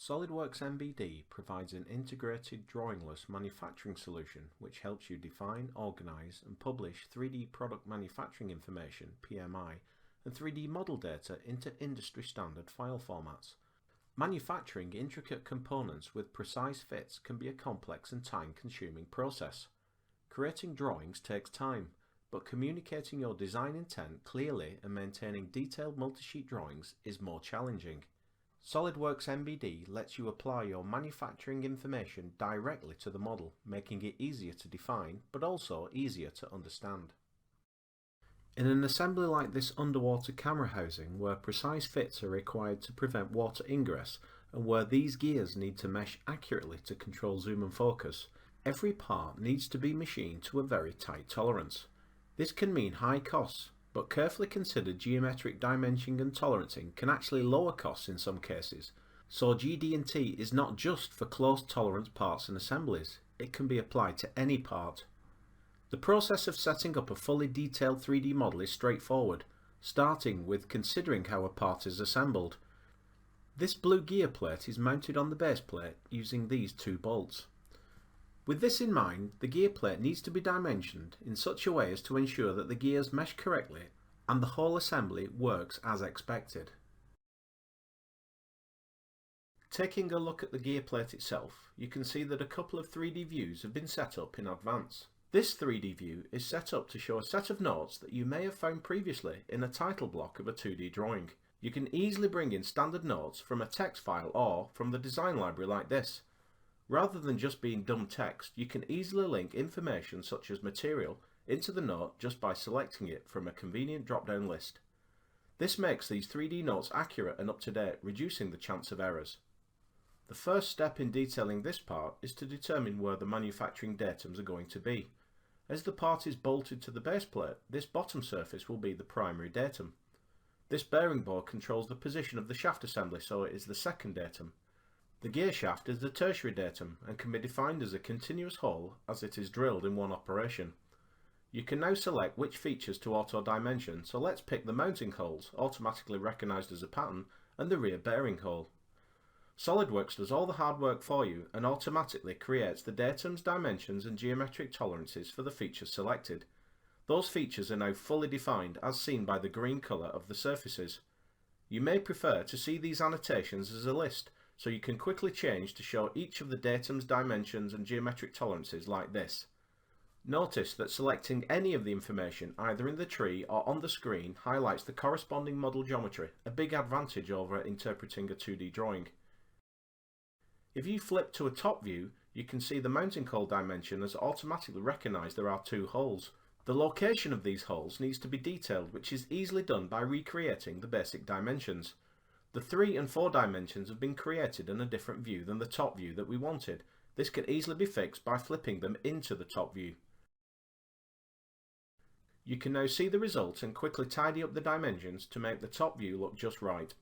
Solidworks Mbd provides an integrated drawingless manufacturing solution which helps you define, organise and publish 3D product manufacturing information (PMI) and 3D model data into industry standard file formats. Manufacturing intricate components with precise fits can be a complex and time-consuming process. Creating drawings takes time, but communicating your design intent clearly and maintaining detailed multi-sheet drawings is more challenging. Solidworks Mbd lets you apply your manufacturing information directly to the model, making it easier to define but also easier to understand. In an assembly like this underwater camera housing, where precise fits are required to prevent water ingress and where these gears need to mesh accurately to control zoom and focus, every part needs to be machined to a very tight tolerance. This can mean high costs, but carefully considered geometric dimensioning and tolerancing can actually lower costs in some cases. So GD&T is not just for close tolerance parts and assemblies, it can be applied to any part. The process of setting up a fully detailed 3D model is straightforward, starting with considering how a part is assembled. This blue gear plate is mounted on the base plate using these two bolts. With this in mind, the gear plate needs to be dimensioned in such a way as to ensure that the gears mesh correctly and the whole assembly works as expected. Taking a look at the gear plate itself, you can see that a couple of 3D views have been set up in advance. This 3D view is set up to show a set of notes that you may have found previously in a title block of a 2D drawing. You can easily bring in standard notes from a text file or from the design library like this. Rather than just being dumb text, you can easily link information such as material into the note just by selecting it from a convenient drop-down list. This makes these 3D notes accurate and up-to-date, reducing the chance of errors. The first step in detailing this part is to determine where the manufacturing datums are going to be. As the part is bolted to the base plate, this bottom surface will be the primary datum. This bearing board controls the position of the shaft assembly, so it is the second datum. The gear shaft is the tertiary datum and can be defined as a continuous hole as it is drilled in one operation. You can now select which features to auto-dimension, so let's pick the mounting holes, automatically recognised as a pattern, and the rear bearing hole. Solidworks does all the hard work for you and automatically creates the datums, dimensions and geometric tolerances for the features selected. Those features are now fully defined as seen by the green colour of the surfaces. You may prefer to see these annotations as a list, so you can quickly change to show each of the datums, dimensions and geometric tolerances like this. Notice that selecting any of the information either in the tree or on the screen highlights the corresponding model geometry, a big advantage over interpreting a 2D drawing. If you flip to a top view, you can see the mounting hole dimension has automatically recognised there are two holes. The location of these holes needs to be detailed, which is easily done by recreating the basic dimensions. The 3 and 4 dimensions have been created in a different view than the top view that we wanted. This can easily be fixed by flipping them into the top view. You can now see the result and quickly tidy up the dimensions to make the top view look just right.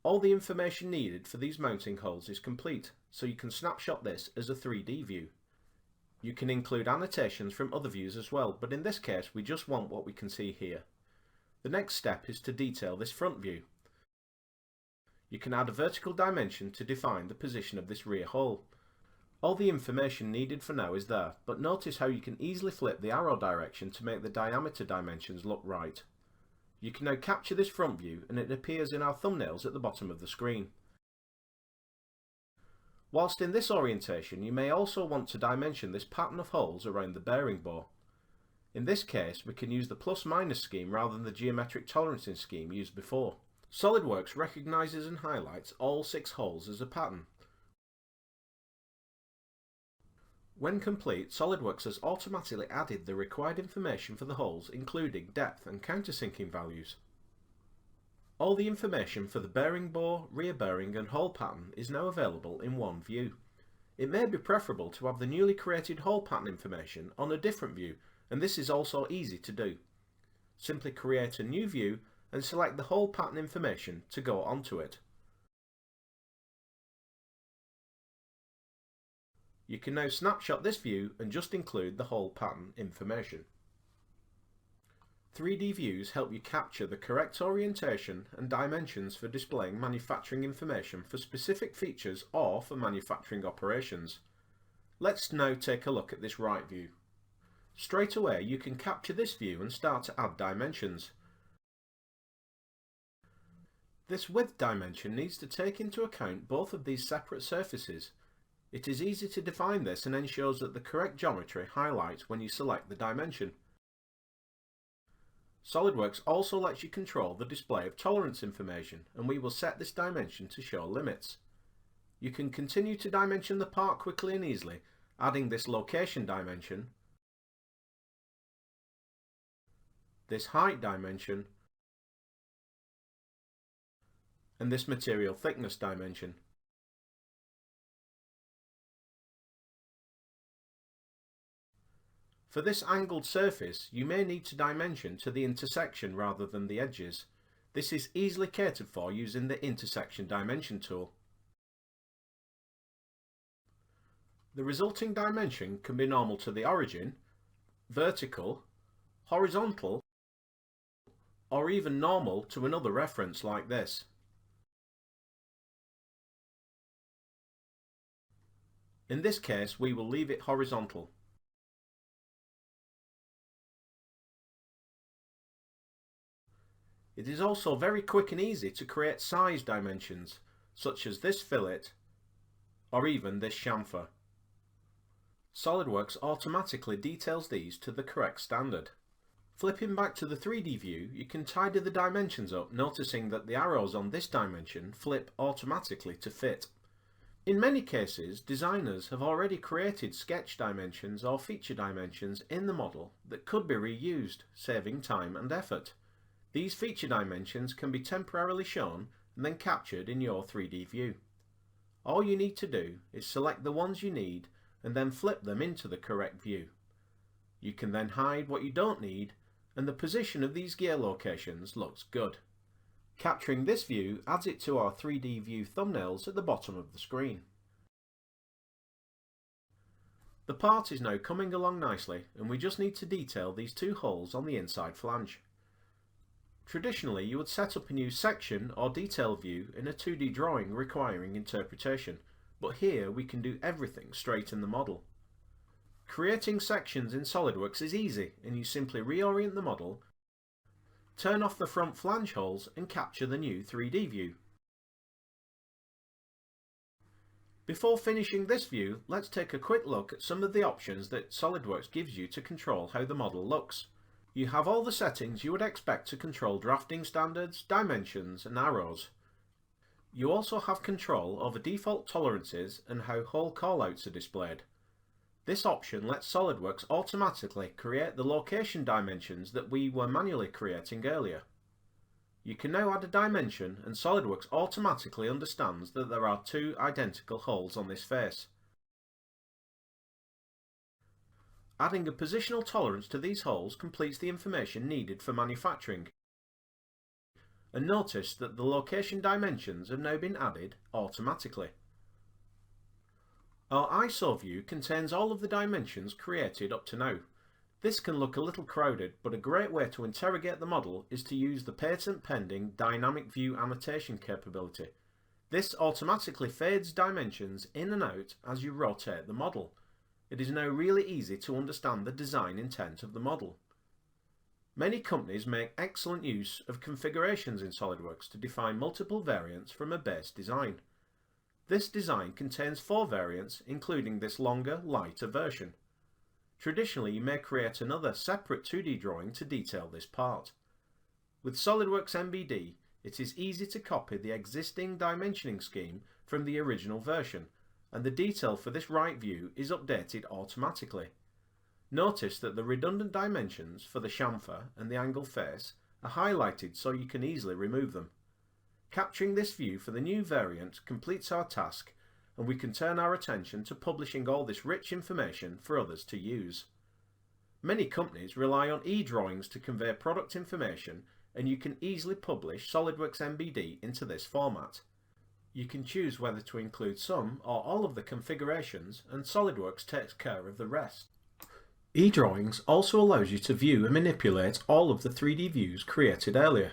All the information needed for these mounting holes is complete, so you can snapshot this as a 3D view. You can include annotations from other views as well, but in this case we just want what we can see here. The next step is to detail this front view. You can add a vertical dimension to define the position of this rear hole. All the information needed for now is there, but notice how you can easily flip the arrow direction to make the diameter dimensions look right. You can now capture this front view and it appears in our thumbnails at the bottom of the screen. Whilst in this orientation, you may also want to dimension this pattern of holes around the bearing bore. In this case, we can use the plus-minus scheme rather than the geometric tolerancing scheme used before. Solidworks recognises and highlights all 6 holes as a pattern. When complete, Solidworks has automatically added the required information for the holes, including depth and countersinking values. All the information for the bearing bore, rear bearing and hole pattern is now available in one view. It may be preferable to have the newly created hole pattern information on a different view, and this is also easy to do. Simply create a new view and select the hole pattern information to go onto it. You can now snapshot this view and just include the hole pattern information. 3D views help you capture the correct orientation and dimensions for displaying manufacturing information for specific features or for manufacturing operations. Let's now take a look at this right view. Straight away you can capture this view and start to add dimensions. This width dimension needs to take into account both of these separate surfaces. It is easy to define this and ensures that the correct geometry highlights when you select the dimension. Solidworks also lets you control the display of tolerance information, and we will set this dimension to show limits. You can continue to dimension the part quickly and easily, adding this location dimension, this height dimension, and this material thickness dimension. For this angled surface, you may need to dimension to the intersection rather than the edges. This is easily catered for using the intersection dimension tool. The resulting dimension can be normal to the origin, vertical, horizontal, or even normal to another reference like this. In this case, we will leave it horizontal. It is also very quick and easy to create size dimensions, such as this fillet, or even this chamfer. Solidworks automatically details these to the correct standard. Flipping back to the 3D view, you can tidy the dimensions up, noticing that the arrows on this dimension flip automatically to fit. In many cases, designers have already created sketch dimensions or feature dimensions in the model that could be reused, saving time and effort. These feature dimensions can be temporarily shown and then captured in your 3D view. All you need to do is select the ones you need and then flip them into the correct view. You can then hide what you don't need, and the position of these gear locations looks good. Capturing this view adds it to our 3D view thumbnails at the bottom of the screen. The part is now coming along nicely, and we just need to detail these two holes on the inside flange. Traditionally, you would set up a new section or detail view in a 2D drawing requiring interpretation, but here we can do everything straight in the model. Creating sections in Solidworks is easy, and you simply reorient the model, turn off the front flange holes and capture the new 3D view. Before finishing this view, let's take a quick look at some of the options that Solidworks gives you to control how the model looks. You have all the settings you would expect to control drafting standards, dimensions and arrows. You also have control over default tolerances and how hole callouts are displayed. This option lets Solidworks automatically create the location dimensions that we were manually creating earlier. You can now add a dimension, and Solidworks automatically understands that there are two identical holes on this face. Adding a positional tolerance to these holes completes the information needed for manufacturing. And notice that the location dimensions have now been added automatically. Our ISO view contains all of the dimensions created up to now. This can look a little crowded, but a great way to interrogate the model is to use the patent-pending Dynamic View Annotation capability. This automatically fades dimensions in and out as you rotate the model. It is now really easy to understand the design intent of the model. Many companies make excellent use of configurations in Solidworks to define multiple variants from a base design. This design contains 4 variants, including this longer, lighter version. Traditionally, you may create another separate 2D drawing to detail this part. With Solidworks Mbd, it is easy to copy the existing dimensioning scheme from the original version, and the detail for this right view is updated automatically. Notice that the redundant dimensions for the chamfer and the angle face are highlighted so you can easily remove them. Capturing this view for the new variant completes our task, and we can turn our attention to publishing all this rich information for others to use. Many companies rely on e-drawings to convey product information, and you can easily publish Solidworks Mbd into this format. You can choose whether to include some or all of the configurations, and Solidworks takes care of the rest. eDrawings also allows you to view and manipulate all of the 3D views created earlier.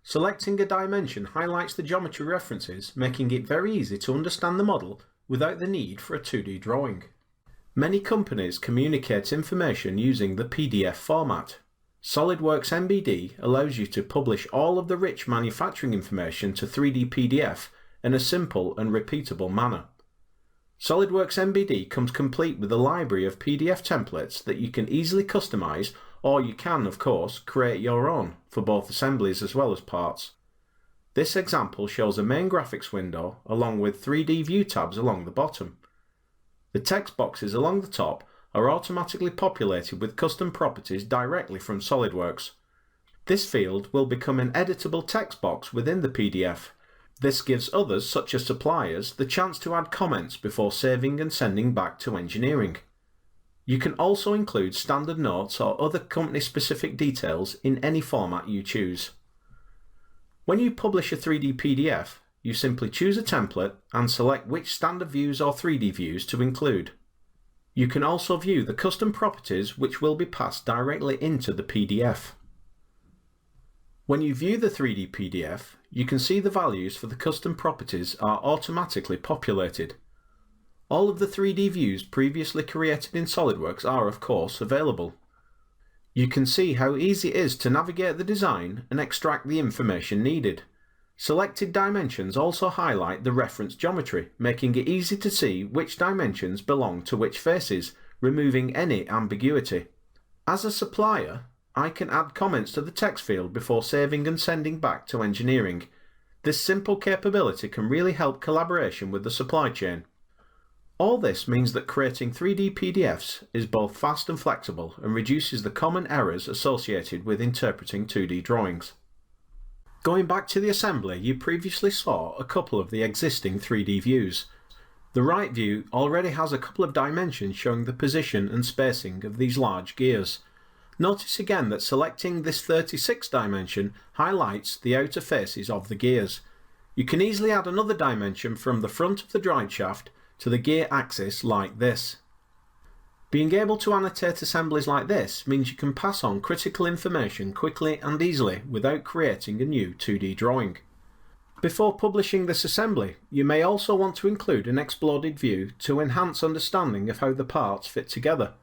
Selecting a dimension highlights the geometry references, making it very easy to understand the model without the need for a 2D drawing. Many companies communicate information using the PDF format. Solidworks Mbd allows you to publish all of the rich manufacturing information to 3D PDF in a simple and repeatable manner. Solidworks Mbd comes complete with a library of PDF templates that you can easily customize, or you can, of course, create your own for both assemblies as well as parts. This example shows a main graphics window along with 3D view tabs along the bottom. The text boxes along the top are automatically populated with custom properties directly from SolidWorks. This field will become an editable text box within the PDF. This gives others, such as suppliers, the chance to add comments before saving and sending back to engineering. You can also include standard notes or other company-specific details in any format you choose. When you publish a 3D PDF, you simply choose a template and select which standard views or 3D views to include. You can also view the custom properties which will be passed directly into the PDF. When you view the 3D PDF, you can see the values for the custom properties are automatically populated. All of the 3D views previously created in SolidWorks are, of course, available. You can see how easy it is to navigate the design and extract the information needed. Selected dimensions also highlight the reference geometry, making it easy to see which dimensions belong to which faces, removing any ambiguity. As a supplier, I can add comments to the text field before saving and sending back to engineering. This simple capability can really help collaboration with the supply chain. All this means that creating 3D PDFs is both fast and flexible and reduces the common errors associated with interpreting 2D drawings. Going back to the assembly, you previously saw a couple of the existing 3D views. The right view already has a couple of dimensions showing the position and spacing of these large gears. Notice again that selecting this 36 dimension highlights the outer faces of the gears. You can easily add another dimension from the front of the drive shaft to the gear axis like this. Being able to annotate assemblies like this means you can pass on critical information quickly and easily without creating a new 2D drawing. Before publishing this assembly, you may also want to include an exploded view to enhance understanding of how the parts fit together.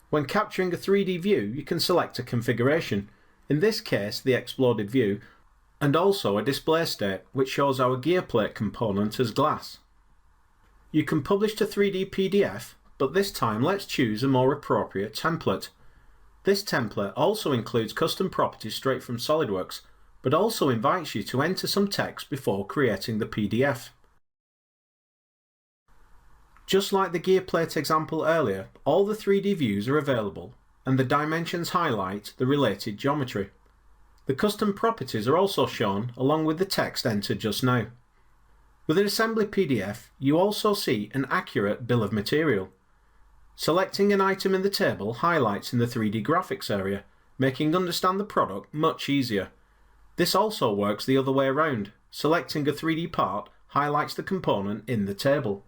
When capturing a 3D view, you can select a configuration, in this case the exploded view, and also a display state which shows our gear plate component as glass. You can publish to 3D PDF, but this time let's choose a more appropriate template. This template also includes custom properties straight from SolidWorks, but also invites you to enter some text before creating the PDF. Just like the gear plate example earlier, all the 3D views are available, and the dimensions highlight the related geometry. The custom properties are also shown along with the text entered just now. With an assembly PDF, you also see an accurate bill of material. Selecting an item in the table highlights in the 3D graphics area, making understand the product much easier. This also works the other way around. Selecting a 3D part highlights the component in the table.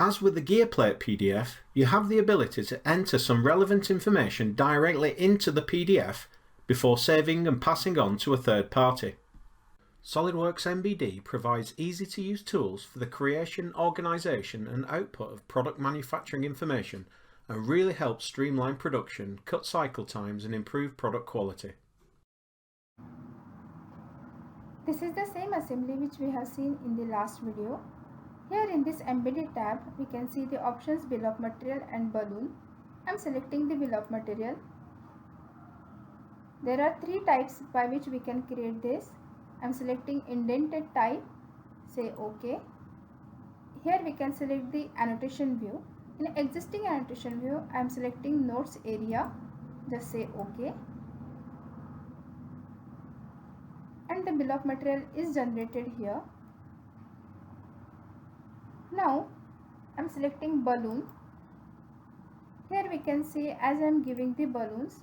As with the gear plate PDF, you have the ability to enter some relevant information directly into the PDF before saving and passing on to a third party. Solidworks Mbd provides easy-to-use tools for the creation, organisation and output of product manufacturing information and really helps streamline production, cut cycle times and improve product quality. This is the same assembly which we have seen in the last video. Here in this Embedded tab, we can see the options Bill of Material and Balloon. I am selecting the Bill of Material. There are three types by which we can create this. I am selecting indented type, say OK. Here we can select the annotation view. In existing annotation view, I am selecting notes area, just say OK. And the bill of material is generated here. Now I am selecting balloon. Here we can see as I am giving the balloons,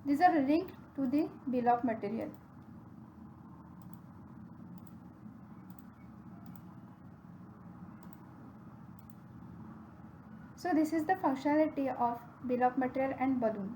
these are linked to the bill of material. So this is the functionality of bill of material and balloon.